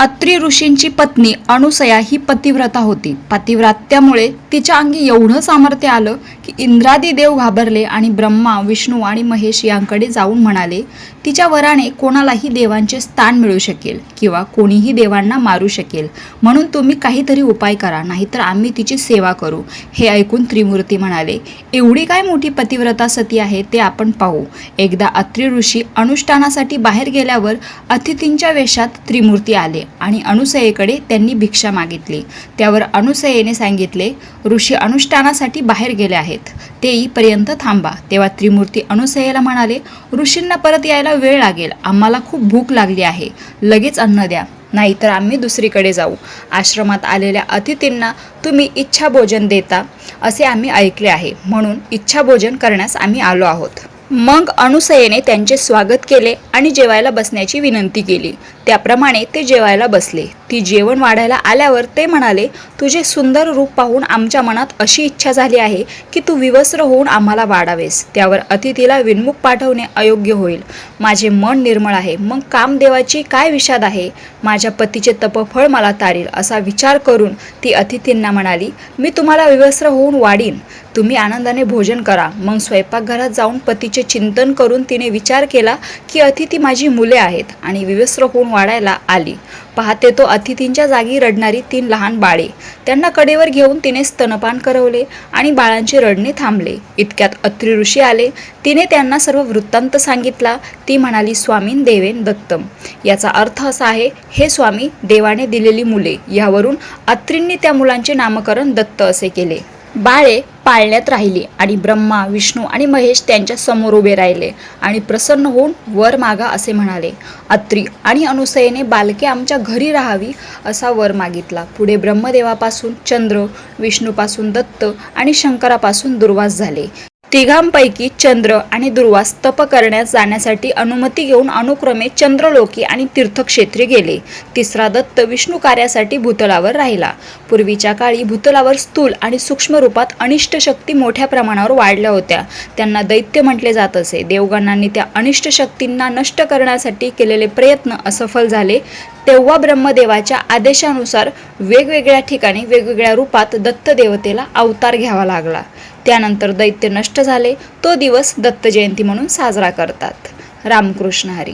अत्रि ऋषींची पत्नी अनुसया ही पतिव्रता होती. पतिव्रत्यामुळे तिच्या अंगी एवढं सामर्थ्य आलं की इंद्रादी देव घाबरले आणि ब्रह्मा, विष्णू आणि महेश यांकडे जाऊन म्हणाले, तिच्या वराने कोणालाही देवांचे स्थान मिळू शकेल किंवा कोणीही देवांना मारू शकेल, म्हणून तुम्ही काहीतरी उपाय करा, नाहीतर आम्ही तिची सेवा करू. हे ऐकून त्रिमूर्ती म्हणाले, एवढी काय मोठी पतिव्रता सती आहे ते आपण पाहू. एकदा अत्रि ऋषी अनुष्ठानासाठी बाहेर गेल्यावर अतिथींच्या वेशात त्रिमूर्ती आले आणि अनुसयेकडे त्यांनी भिक्षा मागितली. त्यावर अनुसयेने सांगितले, ऋषी अनुष्ठानासाठी बाहेर गेले आहेत, ते येईपर्यंत थांबा. तेव्हा त्रिमूर्ती अनुसयेला म्हणाले, ऋषींना परत यायला वेळ लागेल, आम्हाला खूप भूक लागली आहे, लगेच अन्न द्या, नाहीतर आम्ही दुसरीकडे जाऊ. आश्रमात आलेल्या अतिथींना तुम्ही इच्छाभोजन देता असे आम्ही ऐकले आहे, म्हणून इच्छाभोजन करण्यास आम्ही आलो आहोत. मग अनुसयेने त्यांचे स्वागत केले आणि जेवायला बसण्याची विनंती केली. त्याप्रमाणे ते जेवायला बसले. ती जेवण वाढायला आल्यावर ते म्हणाले, तुझे सुंदर रूप पाहून आमच्या मनात अशी इच्छा झाली आहे की तू विवस्त्र होऊन आम्हाला वाढावेस. त्यावर अतिथीला विनमुख पाठवणे अयोग्य होईल. माझे मन निर्मळ आहे, मग कामदेवाची काय विषाद आहे. माझ्या पतीचे तपफळ मला तारील असा विचार करून ती अतिथींना म्हणाली, मी तुम्हाला विवस्त्र होऊन वाढीन, तुम्ही आनंदाने भोजन करा. मग स्वयंपाकघरात जाऊन पतीचे चिंतन करून तिने विचार केला की अतिथी माझी मुले आहेत आणि विवस्त्र होऊन वाढायला आली. पाहते तो अतिथींच्या जागी रडणारी 3 लहान बाळे. त्यांना कडेवर घेऊन तिने स्तनपान करवले आणि बाळांचे रडणे थांबले. इतक्यात अत्रि ऋषी आले. तिने त्यांना सर्व वृत्तांत सांगितला. ती म्हणाली, स्वामीन देवेन दत्तम. याचा अर्थ असा आहे, हे स्वामी, देवाने दिलेली मुले. यावरून अत्रींनी त्या मुलांचे नामकरण दत्त असे केले. बाळे पाळण्यात राहिली आणि ब्रह्मा, विष्णू आणि महेश त्यांच्या समोर उभे राहिले आणि प्रसन्न होऊन वर मागा असे म्हणाले. अत्रि आणि अनुसयेने बालके आमच्या घरी राहावी असा वर मागितला. पुढे ब्रह्मदेवापासून चंद्र, विष्णूपासून दत्त आणि शंकरापासून दुर्वास झाले. तिघांपैकी चंद्र आणि दुर्वास तप करण्यास जाण्यासाठी अनुमती घेऊन अनुक्रमे चंद्रलोकी आणि तीर्थक्षेत्री गेले. तिसरा दत्त विष्णू कार्यासाठी भूतलावर राहिला. पूर्वीच्या काळी भूतलावर स्थूल आणि सूक्ष्म रूपात अनिष्ट शक्ती मोठ्या प्रमाणावर वाढल्या होत्या. त्यांना दैत्य म्हटले जात असे. देवगणांनी त्या अनिष्ट शक्तींना नष्ट करण्यासाठी केलेले प्रयत्न असफल झाले. तेव्हा ब्रह्मदेवाच्या आदेशानुसार वेगवेगळ्या ठिकाणी वेगवेगळ्या रूपात दत्त देवतेला अवतार घ्यावा लागला. त्यानंतर दैत्य नष्ट झाले. तो दिवस दत्त जयंती म्हणून साजरा करतात. रामकृष्ण हरी.